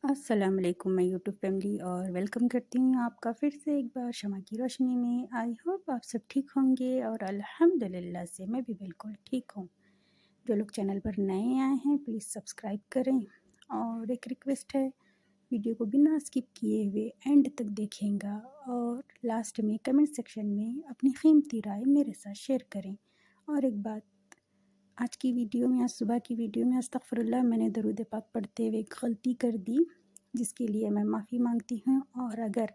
अस्सलाम वालेकुम मैं यूट्यूब फैमिली और वेलकम करती हूँ आपका फिर से एक बार शमा की रोशनी में। आई होप आप सब ठीक होंगे और अल्हम्दुलिल्लाह से मैं भी बिल्कुल ठीक हूँ। जो लोग चैनल पर नए आए हैं प्लीज़ सब्सक्राइब करें और एक रिक्वेस्ट है, वीडियो को बिना स्किप किए हुए एंड तक देखेंगा और लास्ट में कमेंट सेक्शन में अपनी कीमती राय मेरे साथ शेयर करें। और एक बात, आज की वीडियो में, आज सुबह की वीडियो में अस्तगफिरुल्लाह मैंने दरूद पाक पढ़ते हुए एक गलती कर दी, जिसके लिए मैं माफ़ी मांगती हूँ। और अगर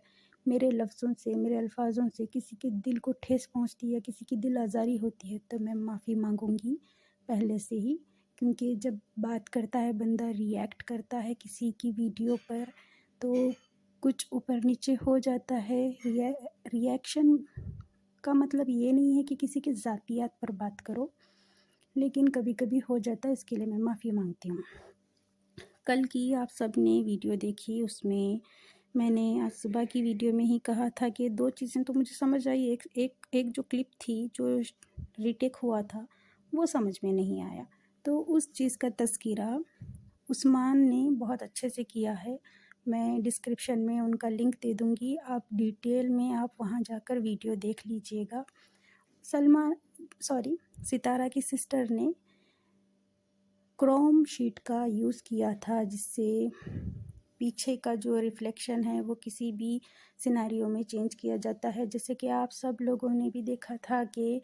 मेरे लफ्ज़ों से, मेरे अल्फाज़ों से किसी के दिल को ठेस पहुँचती है या किसी की दिल आज़ारी होती है तो मैं माफ़ी मांगूंगी पहले से ही, क्योंकि जब बात करता है बंदा, रिएक्ट करता है किसी की वीडियो पर तो कुछ ऊपर नीचे हो जाता है। रिएक्शन का मतलब ये नहीं है कि किसी के ज़ातियात पर बात करो, लेकिन कभी कभी हो जाता है, इसके लिए मैं माफ़ी मांगती हूँ। कल की आप सब ने वीडियो देखी, उसमें मैंने आज सुबह की वीडियो में ही कहा था कि दो चीज़ें तो मुझे समझ आई। एक एक एक जो क्लिप थी जो रीटेक हुआ था वो समझ में नहीं आया, तो उस चीज़ का तज़किरा उस्मान ने बहुत अच्छे से किया है। मैं डिस्क्रिप्शन में उनका लिंक दे दूँगी, आप डिटेल में आप वहाँ जाकर वीडियो देख लीजिएगा। सितारा की सिस्टर ने क्रोम शीट का यूज़ किया था, जिससे पीछे का जो रिफ्लेक्शन है वो किसी भी सिनेरियो में चेंज किया जाता है। जैसे कि आप सब लोगों ने भी देखा था कि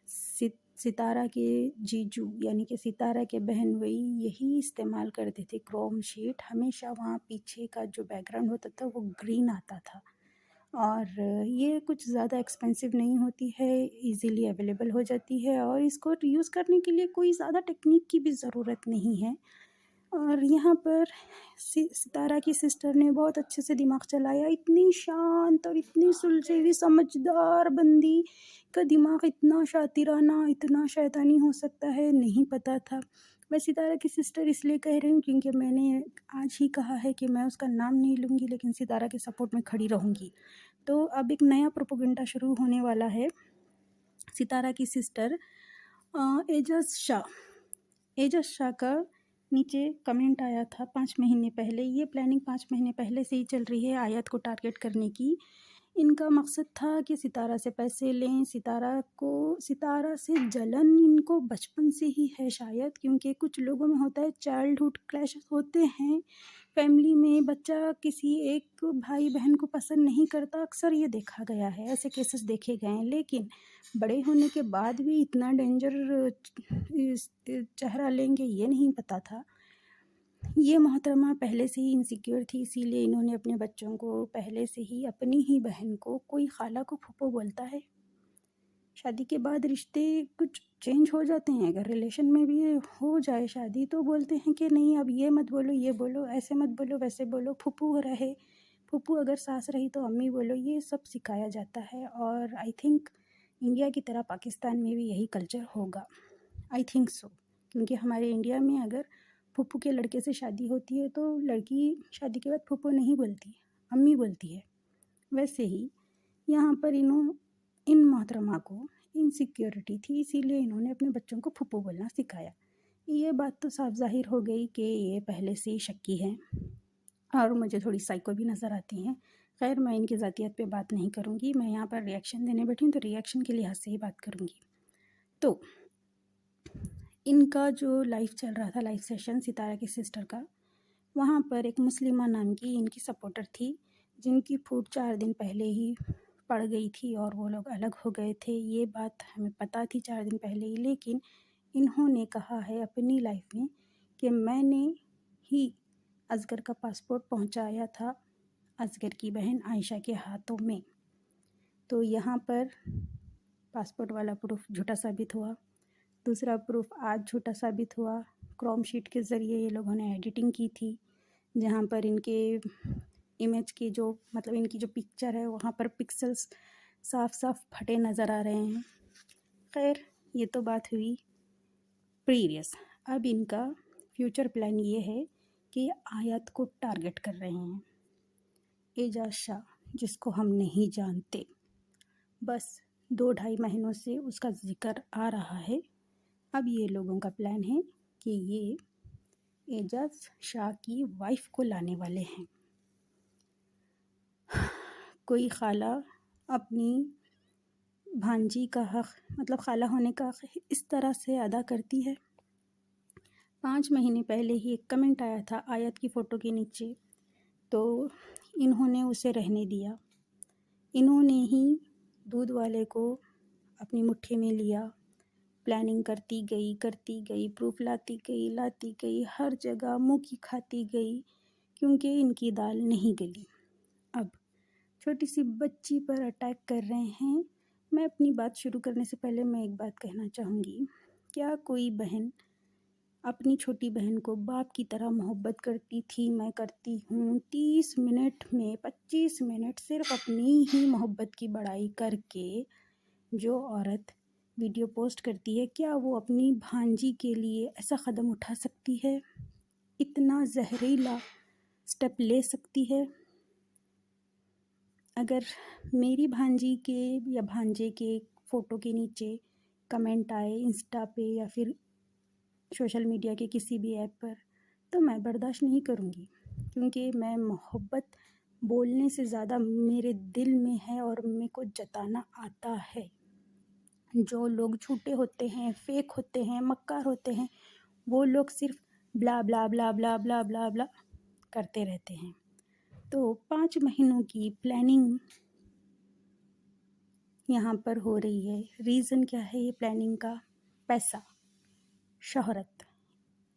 सितारा के जीजू यानी कि सितारा के बहन वही यही इस्तेमाल करते थे क्रोम शीट। हमेशा वहाँ पीछे का जो बैकग्राउंड होता था वो ग्रीन आता था, और ये कुछ ज़्यादा एक्सपेंसिव नहीं होती है, इजीली अवेलेबल हो जाती है और इसको यूज़ करने के लिए कोई ज़्यादा टेक्निक की भी ज़रूरत नहीं है। और यहाँ पर सितारा की सिस्टर ने बहुत अच्छे से दिमाग चलाया। इतनी शांत और इतनी सुलझी हुई समझदार बंदी का दिमाग इतना शातिराना, इतना शैतानी हो सकता है, नहीं पता था। मैं सितारा की सिस्टर इसलिए कह रही हूँ क्योंकि मैंने आज ही कहा है कि मैं उसका नाम नहीं लूँगी, लेकिन सितारा के सपोर्ट में खड़ी रहूँगी। तो अब एक नया प्रोपोगंडा शुरू होने वाला है। सितारा की सिस्टर एजाज शाह का नीचे कमेंट आया था 5 महीने पहले। ये प्लानिंग 5 महीने पहले से ही चल रही है आयत को टारगेट करने की। इनका मकसद था कि सितारा से पैसे लें, सितारा से जलन इनको बचपन से ही है शायद, क्योंकि कुछ लोगों में होता है चाइल्डहुड क्लैश होते हैं फैमिली में। बच्चा किसी एक भाई बहन को पसंद नहीं करता, अक्सर ये देखा गया है, ऐसे केसेस देखे गए हैं। लेकिन बड़े होने के बाद भी इतना डेंजर चेहरा लेंगे ये नहीं पता था। ये मोहतरमा पहले से ही इनसिक्योर थी, इसीलिए इन्होंने अपने बच्चों को पहले से ही, अपनी ही बहन को, कोई खाला को फूफो बोलता है। शादी के बाद रिश्ते कुछ चेंज हो जाते हैं, अगर रिलेशन में भी हो जाए शादी तो बोलते हैं कि नहीं अब ये मत बोलो, ये बोलो, ऐसे मत बोलो, वैसे बोलो। फूफू रहे, फूफू अगर सास रही तो अम्मी बोलो, ये सब सिखाया जाता है। और आई थिंक इंडिया की तरह पाकिस्तान में भी यही कल्चर होगा, आई थिंक सो। क्योंकि हमारे इंडिया में अगर फूफू के लड़के से शादी होती है तो लड़की शादी के बाद फूफू नहीं बोलती, अम्मी बोलती है। वैसे ही यहाँ पर इन मोहतरमा को इनसिक्योरिटी थी, इसीलिए इन्होंने अपने बच्चों को फूफू बोलना सिखाया। ये बात तो साफ ज़ाहिर हो गई कि ये पहले से ही शक्की हैं और मुझे थोड़ी साइको भी नज़र आती हैं। खैर, मैं इनकी ज़ातियत पे बात नहीं करूँगी, मैं यहाँ पर रिएक्शन देने बैठी हूँ तो रिएक्शन के लिहाज से ही बात करूँगी। तो इनका जो लाइव चल रहा था, लाइव सेशन सितारा की सिस्टर का, वहाँ पर एक मुस्लिमा नाम की इनकी सपोर्टर थी, जिनकी फूट 4 दिन पहले ही पड़ गई थी और वो लोग अलग हो गए थे। ये बात हमें पता थी 4 दिन पहले ही, लेकिन इन्होंने कहा है अपनी लाइफ में कि मैंने ही असगर का पासपोर्ट पहुँचाया था असगर की बहन आयशा के हाथों में। तो यहाँ पर पासपोर्ट वाला प्रूफ झूठा साबित हुआ। दूसरा प्रूफ आज झूठा साबित हुआ, क्रोम शीट के ज़रिए ये लोगों ने एडिटिंग की थी, जहाँ पर इनके इमेज की जो मतलब इनकी जो पिक्चर है वहाँ पर पिक्सल्स साफ साफ फटे नज़र आ रहे हैं। खैर, ये तो बात हुई प्रीवियस। अब इनका फ्यूचर प्लान ये है कि आयत को टारगेट कर रहे हैं। एजाज शाह, जिसको हम नहीं जानते, बस 2-2.5 महीनों से उसका जिक्र आ रहा है। अब ये लोगों का प्लान है कि ये एजाज शाह की वाइफ को लाने वाले हैं। कोई खाला अपनी भांजी का हक़ मतलब खाला होने का हक़ इस तरह से अदा करती है। 5 महीने पहले ही एक कमेंट आया था आयत की फ़ोटो के नीचे, तो इन्होंने उसे रहने दिया। इन्होंने ही दूध वाले को अपनी मुट्ठी में लिया, प्लानिंग करती गई, प्रूफ लाती गई, हर जगह मुँह की खाती गई क्योंकि इनकी दाल नहीं गली। अब छोटी सी बच्ची पर अटैक कर रहे हैं। मैं अपनी बात शुरू करने से पहले मैं एक बात कहना चाहूँगी, क्या कोई बहन अपनी छोटी बहन को बाप की तरह मोहब्बत करती थी? मैं करती हूँ। 30 मिनट में 25 मिनट सिर्फ अपनी ही मोहब्बत की बड़ाई करके जो औरत वीडियो पोस्ट करती है, क्या वो अपनी भांजी के लिए ऐसा क़दम उठा सकती है? इतना जहरीला स्टेप ले सकती है? अगर मेरी भांजी के या भांजे के फ़ोटो के नीचे कमेंट आए इंस्टा पे या फिर सोशल मीडिया के किसी भी ऐप पर, तो मैं बर्दाश्त नहीं करूँगी, क्योंकि मैं मोहब्बत बोलने से ज़्यादा मेरे दिल में है और मेरे को जताना आता है। जो लोग झूठे होते हैं, फेक होते हैं, मक्कार होते हैं, वो लोग सिर्फ ब्ला ब्ला ब्ला ब्ला ब्ला ब्ला ब्ला करते रहते हैं। तो 5 महीनों की प्लानिंग यहाँ पर हो रही है। रीज़न क्या है ये प्लानिंग का? पैसा, शोहरत।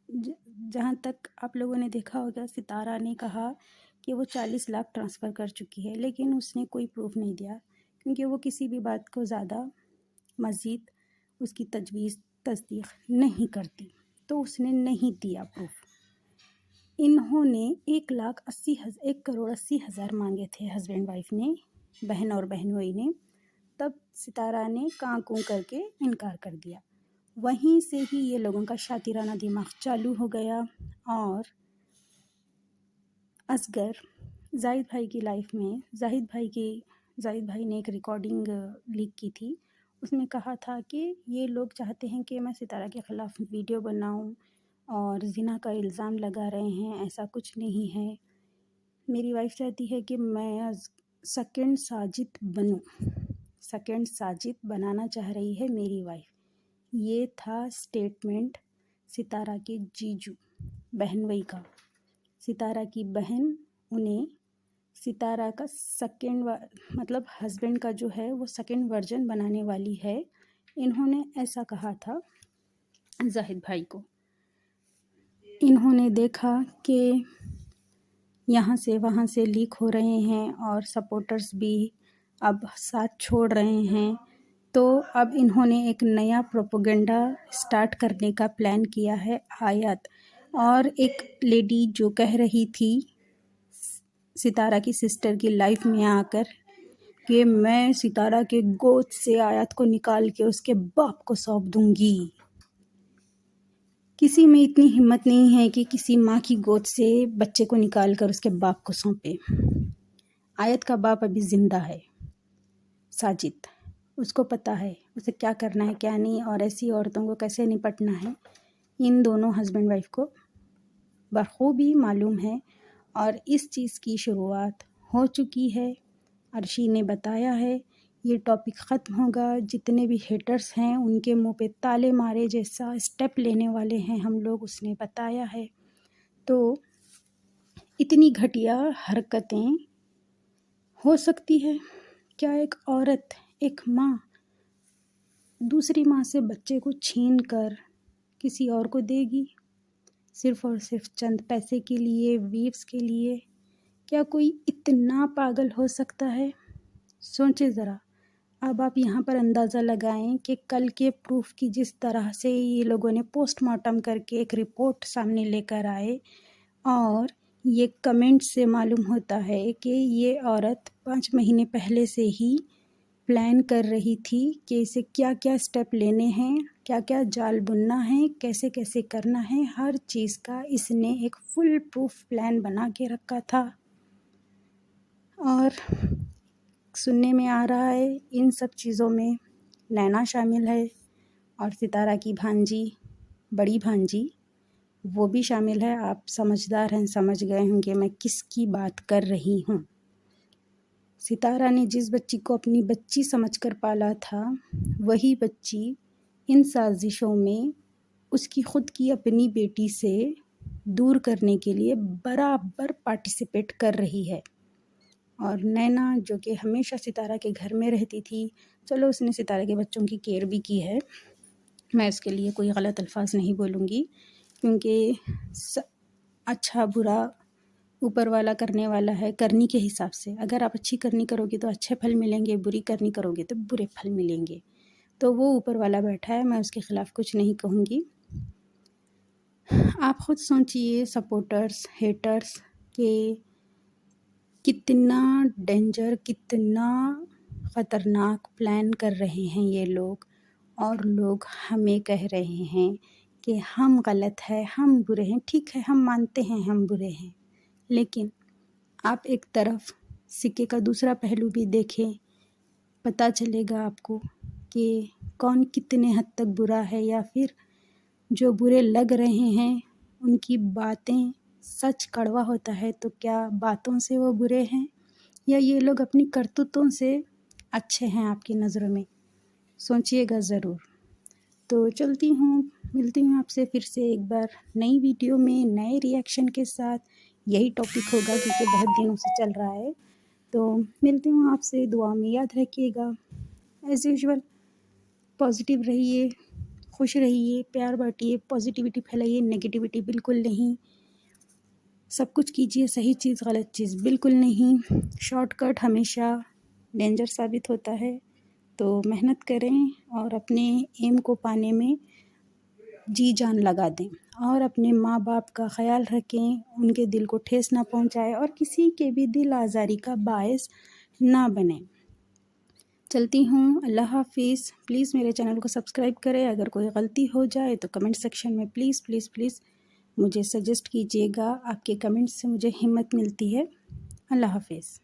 जहाँ तक आप लोगों ने देखा होगा, सितारा ने कहा कि वो 40 लाख ट्रांसफ़र कर चुकी है, लेकिन उसने कोई प्रूफ नहीं दिया, क्योंकि वो किसी भी बात को ज़्यादा मज़ीद उसकी तस्दीक नहीं करती, तो उसने नहीं दिया प्रूफ। इन्होंने 1,80,000 मांगे थे हस्बैंड वाइफ ने, बहन और बहनोई ने। तब सितारा ने कां कूं करके इनकार कर दिया। वहीं से ही ये लोगों का शातिराना दिमाग चालू हो गया और असगर जाहिद भाई की लाइफ में जाहिद भाई ने एक रिकॉर्डिंग लीक की थी। उसमें कहा था कि ये लोग चाहते हैं कि मैं सितारा के ख़िलाफ़ वीडियो बनाऊं और ज़िना का इल्ज़ाम लगा रहे हैं। ऐसा कुछ नहीं है। मेरी वाइफ चाहती है कि मैं सेकंड साजिद बनूं। सेकंड साजिद बनाना चाह रही है मेरी वाइफ। ये था स्टेटमेंट सितारा के जीजू बहनवई का। सितारा की बहन उन्हें सितारा का मतलब हस्बैंड का जो है वो सेकंड वर्जन बनाने वाली है। इन्होंने ऐसा कहा था जाहिद भाई को। इन्होंने देखा कि यहाँ से वहाँ से लीक हो रहे हैं और सपोर्टर्स भी अब साथ छोड़ रहे हैं, तो अब इन्होंने एक नया प्रोपेगेंडा स्टार्ट करने का प्लान किया है आयत। और एक लेडी जो कह रही थी सितारा की सिस्टर की लाइफ में आकर कि मैं सितारा के गोद से आयत को निकाल के उसके बाप को सौंप दूंगी। किसी में इतनी हिम्मत नहीं है कि किसी माँ की गोद से बच्चे को निकाल कर उसके बाप को सौंपे। आयत का बाप अभी ज़िंदा है, साजिद। उसको पता है उसे क्या करना है क्या नहीं, और ऐसी औरतों को कैसे निपटना है, इन दोनों हस्बैंड वाइफ को बखूबी मालूम है। और इस चीज़ की शुरुआत हो चुकी है। अर्शी ने बताया है ये टॉपिक ख़त्म होगा, जितने भी हेटर्स हैं उनके मुंह पे ताले मारे जैसा स्टेप लेने वाले हैं हम लोग, उसने बताया है। तो इतनी घटिया हरकतें हो सकती है क्या? एक औरत, एक माँ दूसरी माँ से बच्चे को छीन कर किसी और को देगी सिर्फ़ और सिर्फ चंद पैसे के लिए, व्यूज़ के लिए? क्या कोई इतना पागल हो सकता है? सोचें ज़रा। अब आप यहाँ पर अंदाज़ा लगाएं कि कल के प्रूफ की जिस तरह से ये लोगों ने पोस्टमार्टम करके एक रिपोर्ट सामने लेकर आए, और ये कमेंट से मालूम होता है कि ये औरत 5 महीने पहले से ही प्लान कर रही थी कि इसे क्या क्या स्टेप लेने हैं, क्या क्या जाल बुनना है, कैसे कैसे करना है। हर चीज़ का इसने एक फुल प्रूफ प्लान बना के रखा था। और सुनने में आ रहा है इन सब चीज़ों में नैना शामिल है और सितारा की भांजी, बड़ी भांजी وہ بھی شامل ہے۔ آپ سمجھدار ہیں، سمجھ گئے ہوں کہ میں کس کی بات کر رہی ہوں۔ ستارہ نے جس بچی کو اپنی بچی سمجھ کر پالا تھا، وہی بچی ان سازشوں میں اس کی خود کی اپنی بیٹی سے دور کرنے کے لیے برابر پارٹیسپیٹ کر رہی ہے۔ اور نینا جو کہ ہمیشہ ستارہ کے گھر میں رہتی تھی، چلو اس نے ستارہ کے بچوں کی کیئر بھی کی ہے، میں اس کے لیے کوئی غلط الفاظ نہیں بولوں گی، کیونکہ اچھا برا اوپر والا کرنے والا ہے، کرنی کے حساب سے۔ اگر آپ اچھی کرنی کرو گے تو اچھے پھل ملیں گے، بری کرنی کرو گے تو برے پھل ملیں گے۔ تو وہ اوپر والا بیٹھا ہے، میں اس کے خلاف کچھ نہیں کہوں گی۔ آپ خود سوچئے سپورٹرز، ہیٹرز کہ کتنا ڈینجر، کتنا خطرناک پلان کر رہے ہیں یہ لوگ، اور لوگ ہمیں کہہ رہے ہیں کہ ہم غلط ہے، ہم برے ہیں۔ ٹھیک ہے، ہم مانتے ہیں ہم برے ہیں، لیکن آپ ایک طرف سکے کا دوسرا پہلو بھی دیکھیں، پتہ چلے گا آپ کو کہ کون کتنے حد تک برا ہے، یا پھر جو برے لگ رہے ہیں ان کی باتیں سچ کڑوا ہوتا ہے تو کیا باتوں سے وہ برے ہیں، یا یہ لوگ اپنی کرتوتوں سے اچھے ہیں آپ کی نظروں میں؟ سوچئے گا ضرور۔ تو چلتی ہوں، ملتی ہوں آپ سے پھر سے ایک بار نئی ویڈیو میں نئے ری ایکشن کے ساتھ۔ یہی ٹاپک ہوگا کیونکہ بہت دنوں سے چل رہا ہے، تو ملتی ہوں آپ سے۔ دعا میں یاد رکھیے گا، ایز یوزول پازیٹیو رہیے، خوش رہیے، پیار بانٹیے، پازیٹیوٹی پھیلائیے، نگیٹیوٹی بالکل نہیں۔ سب کچھ کیجیے، صحیح چیز غلط چیز بالکل نہیں۔ شارٹ کٹ ہمیشہ ڈینجر ثابت ہوتا ہے، تو محنت کریں اور اپنے ایم کو پانے میں جی جان لگا دیں، اور اپنے ماں باپ کا خیال رکھیں، ان کے دل کو ٹھیس نہ پہنچائے اور کسی کے بھی دل آزاری کا باعث نہ بنیں۔ چلتی ہوں، اللہ حافظ۔ پلیز میرے چینل کو سبسکرائب کریں۔ اگر کوئی غلطی ہو جائے تو کمنٹ سیکشن میں پلیز پلیز پلیز مجھے سجیسٹ کیجیے گا، آپ کے کمنٹ سے مجھے ہمت ملتی ہے۔ اللہ حافظ۔